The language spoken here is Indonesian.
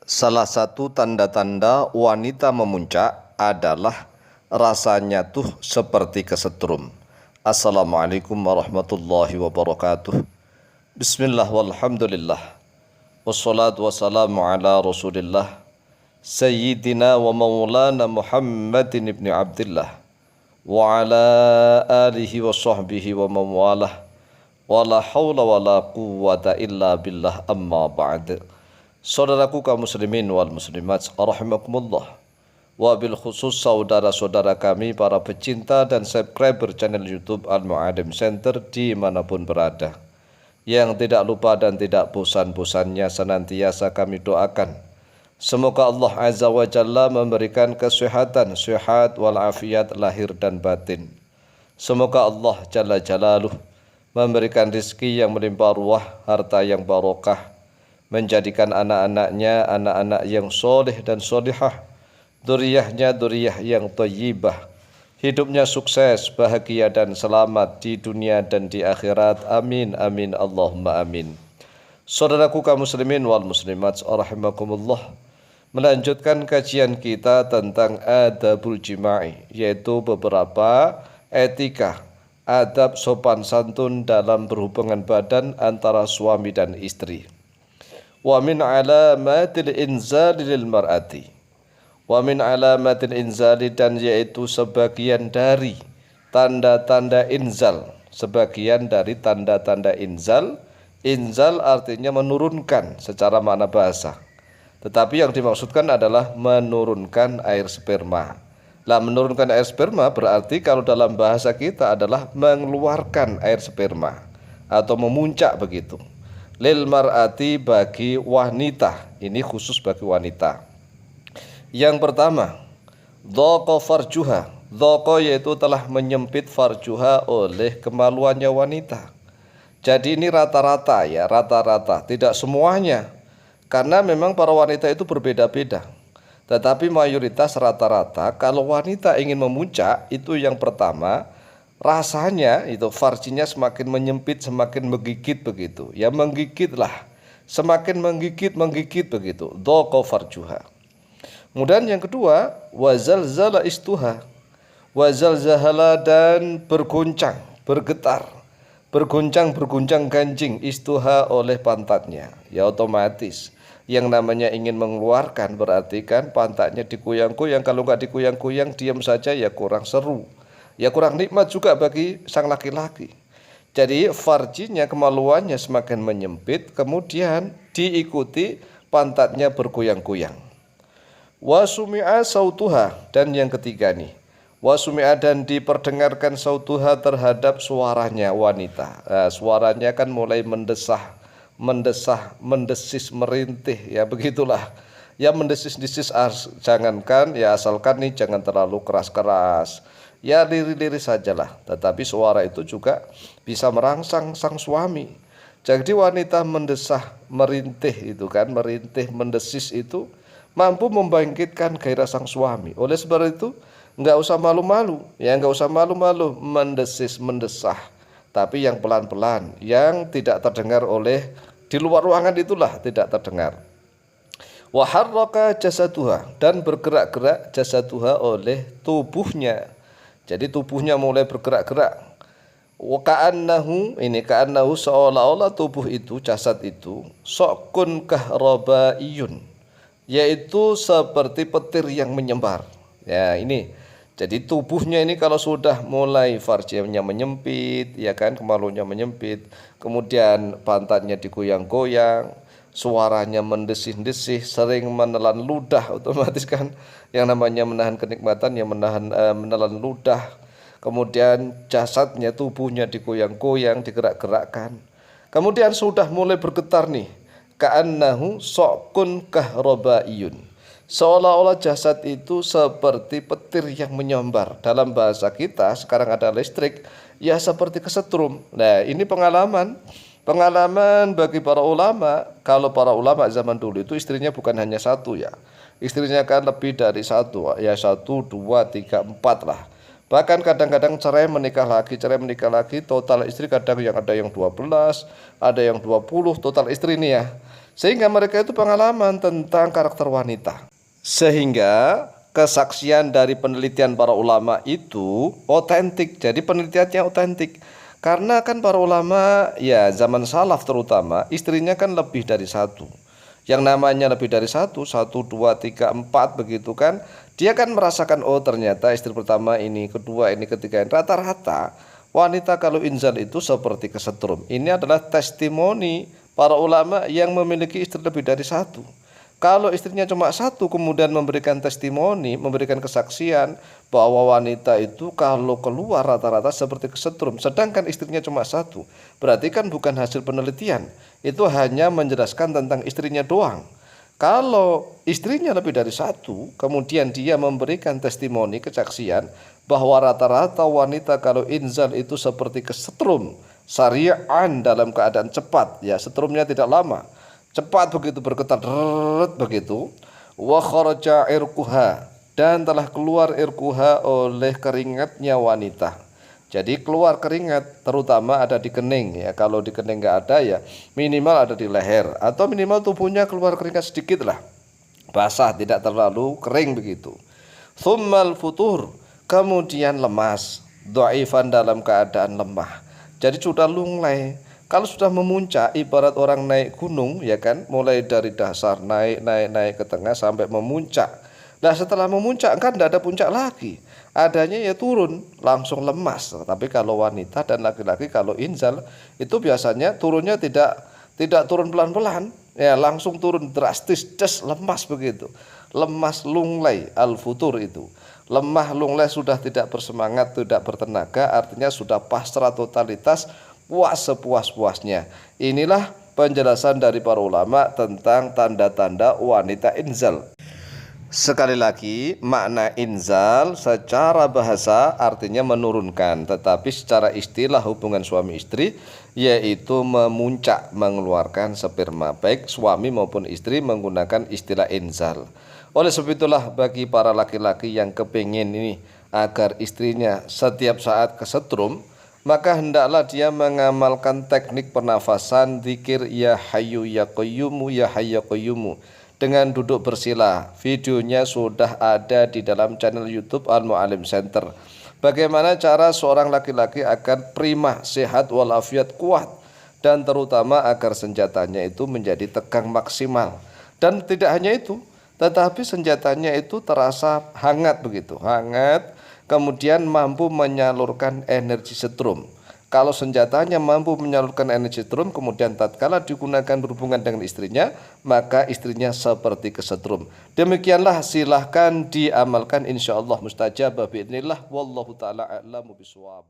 Salah satu tanda-tanda wanita memuncak adalah rasanya tuh seperti kesetrum. Assalamualaikum warahmatullahi wabarakatuh. Bismillah walhamdulillah. Wassalatu wassalamu ala rasulillah. Sayyidina wa maulana Muhammadin ibni Abdillah. Wa ala alihi wa sahbihi wa mawalah. Wa la hawla wa la quwwata illa billah amma ba'd. Saudaraku kaum muslimin wal muslimat rahimakumullah, wabil khusus saudara-saudara kami para pecinta dan subscriber channel YouTube Al-Mu'alim Center dimanapun berada, yang tidak lupa dan tidak bosan-bosannya senantiasa kami doakan semoga Allah Azza wa Jalla memberikan kesehatan, sehat walafiat lahir dan batin. Semoga Allah Jalla Jalaluh memberikan rizki yang melimpah ruah, harta yang barokah, menjadikan anak-anaknya anak-anak yang soleh dan solihah, duriyahnya duriyah yang thayyibah, hidupnya sukses, bahagia dan selamat di dunia dan di akhirat. Amin amin Allahumma amin. Saudaraku kaum muslimin wal muslimat rahimakumullah, melanjutkan kajian kita tentang adabul jima'i, yaitu beberapa etika, adab sopan santun dalam berhubungan badan antara suami dan istri. Wa min alamatil inzali lil mar'ati, wa min alamatil inzali, dan yaitu sebagian dari tanda-tanda inzal, sebagian dari tanda-tanda inzal. Inzal artinya menurunkan secara makna bahasa, tetapi yang dimaksudkan adalah menurunkan air sperma. Lah, menurunkan air sperma berarti kalau dalam bahasa kita adalah mengeluarkan air sperma atau memuncak begitu. Lil mar'ati, bagi wanita, ini khusus bagi wanita. Yang pertama, dhaqa farjuha. Dhaqa yaitu telah menyempit farjuha oleh kemaluannya wanita. Jadi ini rata-rata ya, rata-rata, tidak semuanya, karena memang para wanita itu berbeda-beda. Tetapi mayoritas rata-rata kalau wanita ingin memuncak, itu yang pertama, rasanya itu farjinya semakin menyempit, semakin menggigit begitu. Ya menggigitlah, semakin menggigit begitu. Dhaqa farjuha. Kemudian yang kedua, wazalzala istuha. Wazalzahala, dan bergoncang, bergetar, berguncang ganjing istuha oleh pantatnya. Ya otomatis yang namanya ingin mengeluarkan berarti kan pantatnya dikuyang-kuyang. Kalau nggak dikuyang-kuyang diam saja ya kurang seru, ya kurang nikmat juga bagi sang laki-laki. Jadi farjinya, kemaluannya semakin menyempit, kemudian diikuti pantatnya bergoyang-goyang. Wasumi'a sautuha, dan yang ketiga nih, wasumi'a, dan diperdengarkan sautuha terhadap suaranya wanita. Nah, suaranya kan mulai mendesis, merintih, ya begitulah. Ya mendesis-desis, jangankan ya, asalkan nih jangan terlalu keras-keras, ya lirih-lirih sajalah, tetapi suara itu juga bisa merangsang sang suami. Jadi wanita mendesah, merintih itu kan, merintih, mendesis itu mampu membangkitkan gairah sang suami. Oleh sebab itu nggak usah malu-malu, ya nggak usah malu-malu mendesis, mendesah, tapi yang pelan-pelan, yang tidak terdengar oleh di luar ruangan, itulah tidak terdengar. Wa harraka jasaduha, dan bergerak-gerak jasaduha oleh tubuhnya. Jadi tubuhnya mulai bergerak-gerak. Wa ka'annahu, ini ka'annahu seolah-olah tubuh itu, jasad itu, sokun kahrabaiyun, yaitu seperti petir yang menyembar. Ya ini, jadi tubuhnya ini kalau sudah mulai farjinya menyempit, ya kan, kemaluannya menyempit, kemudian pantatnya digoyang-goyang, suaranya mendesih-desih, sering menelan ludah, otomatis kan yang namanya menahan kenikmatan, yang menelan ludah, kemudian jasadnya, tubuhnya digoyang-goyang, digerak-gerakkan, kemudian sudah mulai bergetar nih, ka'annahu sokun kahrabaiyun, seolah-olah jasad itu seperti petir yang menyambar. Dalam bahasa kita sekarang ada listrik, ya seperti kesetrum. Nah ini pengalaman bagi para ulama. Kalau para ulama zaman dulu itu istrinya bukan hanya satu ya, istrinya kan lebih dari satu, ya 1, 2, 3, 4 lah. Bahkan kadang-kadang cerai menikah lagi, total istri kadang yang ada yang 12, ada yang 20 total istri ini ya. Sehingga mereka itu pengalaman tentang karakter wanita. Sehingga kesaksian dari penelitian para ulama itu otentik. Jadi penelitiannya otentik. Karena kan para ulama ya zaman salaf terutama istrinya kan lebih dari satu. Yang namanya lebih dari satu, satu, dua, tiga, empat begitu kan. Dia kan merasakan oh ternyata istri pertama ini, kedua ini, ketiga ini. Rata-rata wanita kalau inzal itu seperti kesetrum. Ini adalah testimoni para ulama yang memiliki istri lebih dari satu. Kalau istrinya cuma satu kemudian memberikan testimoni, memberikan kesaksian bahwa wanita itu kalau keluar rata-rata seperti kesetrum, sedangkan istrinya cuma satu, berarti kan bukan hasil penelitian, itu hanya menjelaskan tentang istrinya doang. Kalau istrinya lebih dari satu, kemudian dia memberikan testimoni, kesaksian bahwa rata-rata wanita kalau inzal itu seperti kesetrum, sari'an dalam keadaan cepat, ya setrumnya tidak lama. Cepat begitu bergetar begitu, wa kharaja irquha, dan telah keluar irquha oleh keringatnya wanita. Jadi keluar keringat terutama ada di kening ya. Kalau di kening nggak ada ya minimal ada di leher atau minimal tubuhnya keluar keringat sedikit lah. Basah tidak terlalu kering begitu. Tsummal futur, kemudian lemas, dhaifan dalam keadaan lemah. Jadi sudah lunglai. Kalau sudah memuncak ibarat orang naik gunung ya kan, mulai dari dasar naik ke tengah sampai memuncak. Nah setelah memuncak kan tidak ada puncak lagi, adanya ya turun langsung lemas. Tapi kalau wanita dan laki-laki kalau inzal itu biasanya turunnya tidak turun pelan-pelan, ya langsung turun drastis, lemas begitu. Lemas lunglai al-futur itu. Lemah lunglai sudah tidak bersemangat, tidak bertenaga, artinya sudah pasrah totalitas, puas sepuas-puasnya. Inilah penjelasan dari para ulama tentang tanda-tanda wanita inzal. Sekali lagi, makna inzal secara bahasa artinya menurunkan, tetapi secara istilah hubungan suami istri yaitu memuncak, mengeluarkan sperma. Baik suami maupun istri menggunakan istilah inzal. Oleh sebab itulah bagi para laki-laki yang kepingin ini agar istrinya setiap saat kesetrum, maka hendaklah dia mengamalkan teknik pernafasan zikir ya hayyu ya qayyumu ya hayyu qayyumu dengan duduk bersila. Videonya sudah ada di dalam channel YouTube Al Mu'allim Center. Bagaimana cara seorang laki-laki agar prima, sehat walafiat, kuat, dan terutama agar senjatanya itu menjadi tegang maksimal. Dan tidak hanya itu, tetapi senjatanya itu terasa hangat begitu, hangat, kemudian mampu menyalurkan energi setrum. Kalau senjatanya mampu menyalurkan energi setrum, kemudian tatkala digunakan berhubungan dengan istrinya, maka istrinya seperti kesetrum. Demikianlah, silahkan diamalkan, insyaallah mustajabah biidznillah, wallahu taala a'lamu bishawab.